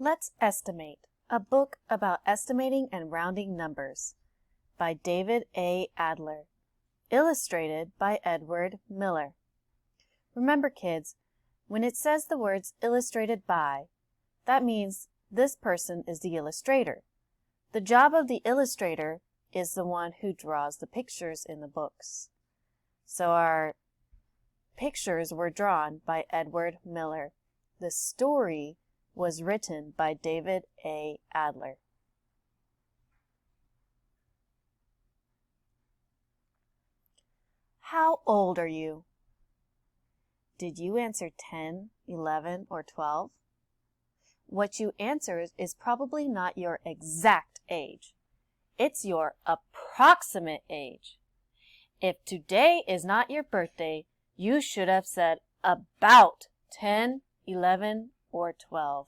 Let's Estimate, a book about estimating and rounding numbers, by David A. Adler, illustrated by Edward Miller. Remember, kids, when it says the words illustrated by, that means this person is the illustrator. The job of the illustrator is the one who draws the pictures in the books. So our pictures were drawn by Edward Miller. The story was written by David A. Adler. How old are you? Did you answer 10, 11, or 12? What you answered is probably not your exact age. It's your approximate age. If today is not your birthday, you should have said about 10, 11, or 12.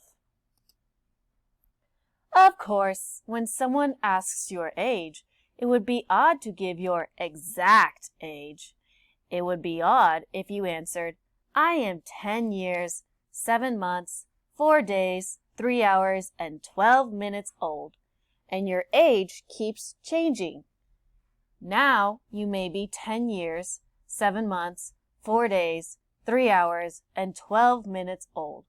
Of course, when someone asks your age, it would be odd to give your exact age. It would be odd if you answered, I am 10 years, 7 months, 4 days, 3 hours, and 12 minutes old, and your age keeps changing. Now you may be 10 years, 7 months, 4 days, 3 hours, and 12 minutes old.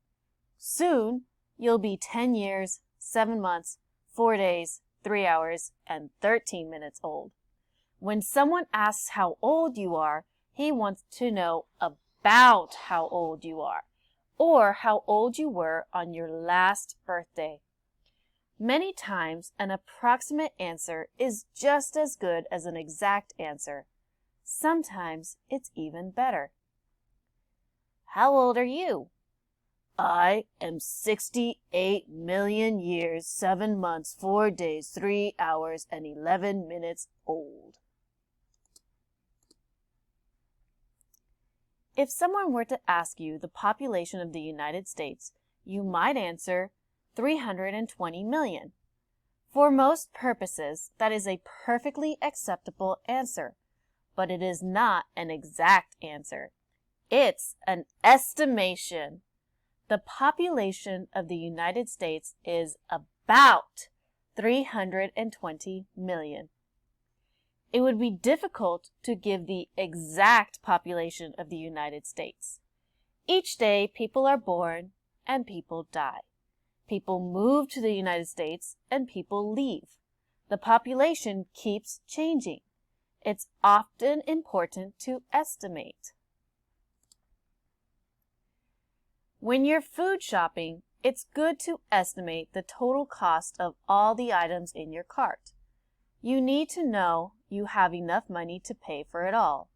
Soon, you'll be 10 years, 7 months, 4 days, 3 hours, and 13 minutes old. When someone asks how old you are, he wants to know about how old you are, or how old you were on your last birthday. Many times, an approximate answer is just as good as an exact answer. Sometimes it's even better. How old are you? I am 68 million years, 7 months, 4 days, 3 hours, and 11 minutes old. If someone were to ask you the population of the United States, you might answer 320 million. For most purposes, that is a perfectly acceptable answer, but it is not an exact answer. It's an estimation. The population of the United States is about 320 million. It would be difficult to give the exact population of the United States. Each day, people are born and people die. People move to the United States and people leave. The population keeps changing. It's often important to estimate. When you're food shopping, it's good to estimate the total cost of all the items in your cart. You need to know you have enough money to pay for it all.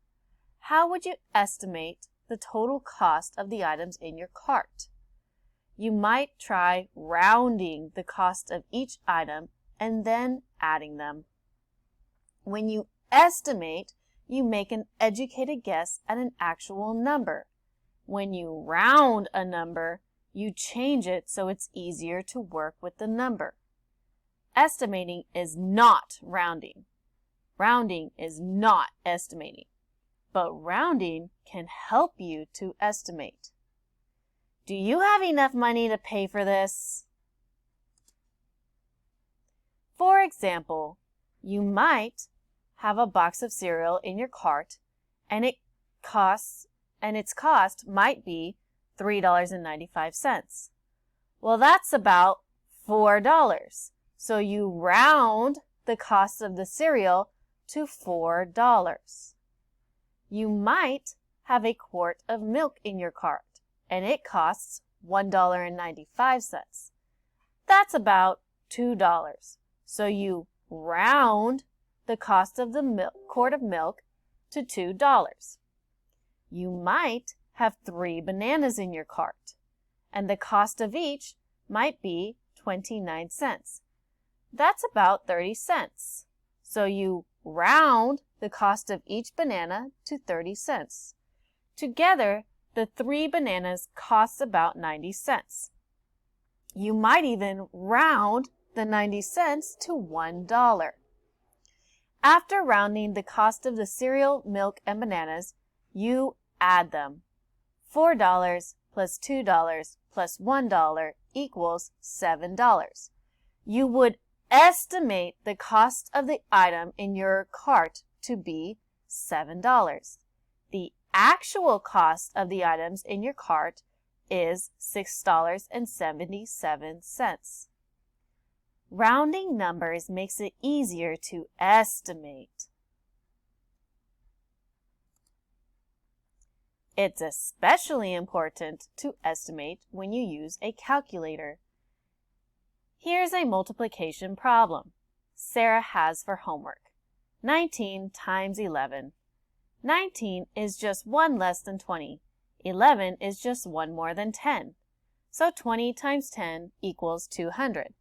How would you estimate the total cost of the items in your cart? You might try rounding the cost of each item and then adding them. When you estimate, you make an educated guess at an actual number. When you round a number, you change it so it's easier to work with the number. Estimating is not rounding. Rounding is not estimating. But rounding can help you to estimate. Do you have enough money to pay for this? For example, you might have a box of cereal in your cart and its cost might be $3.95. Well, that's about $4. So you round the cost of the cereal to $4. You might have a quart of milk in your cart and it costs $1.95. That's about $2. So you round the cost of the quart of milk to $2. You might have 3 bananas in your cart, and the cost of each might be 29 cents. That's about 30 cents. So you round the cost of each banana to 30 cents. Together, the 3 bananas cost about 90 cents. You might even round the 90 cents to $1. After rounding the cost of the cereal, milk, and bananas, you add them. $4 plus $2 plus $1 equals $7. You would estimate the cost of the item in your cart to be $7. The actual cost of the items in your cart is $6.77. Rounding numbers makes it easier to estimate. It's especially important to estimate when you use a calculator. Here's a multiplication problem Sarah has for homework. 19 times 11. 19 is just 1 less than 20. 11 is just 1 more than 10. So 20 times 10 equals 200.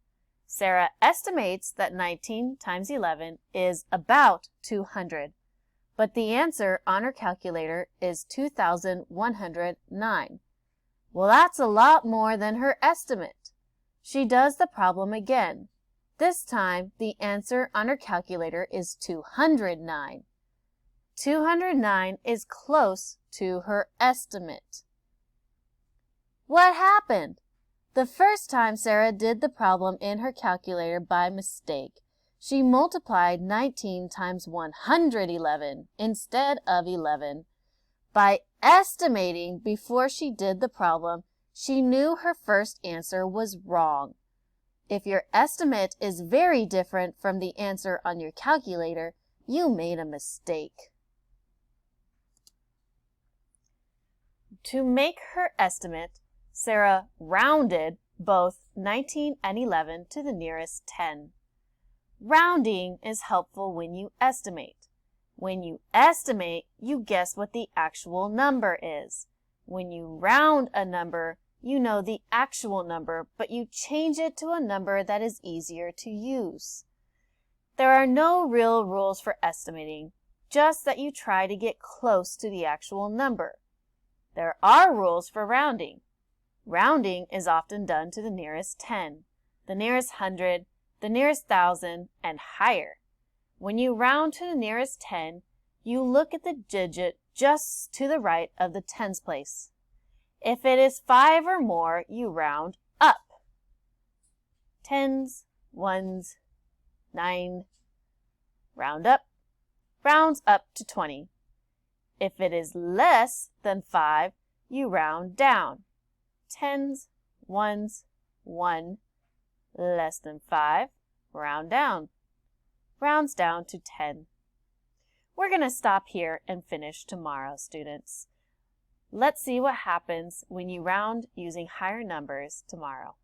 Sarah estimates that 19 times 11 is about 200. But the answer on her calculator is 2,109. Well, that's a lot more than her estimate. She does the problem again. This time, the answer on her calculator is 209. 209 is close to her estimate. What happened? The first time Sarah did the problem in her calculator by mistake, she multiplied 19 times 111 instead of 11. By estimating before she did the problem, she knew her first answer was wrong. If your estimate is very different from the answer on your calculator, you made a mistake. To make her estimate, Sarah rounded both 19 and 11 to the nearest 10. Rounding is helpful when you estimate. When you estimate, you guess what the actual number is. When you round a number, you know the actual number, but you change it to a number that is easier to use. There are no real rules for estimating, just that you try to get close to the actual number. There are rules for rounding. Rounding is often done to the nearest 10, the nearest 100, the nearest 1,000, and higher. When you round to the nearest 10, you look at the digit just to the right of the tens place. If it is 5 or more, you round up. Tens, ones, 9, round up, rounds up to 20. If it is less than 5, you round down. Tens, ones, 1, less than 5, round down. Rounds down to 10. We're going to stop here and finish tomorrow, students. Let's see what happens when you round using higher numbers tomorrow.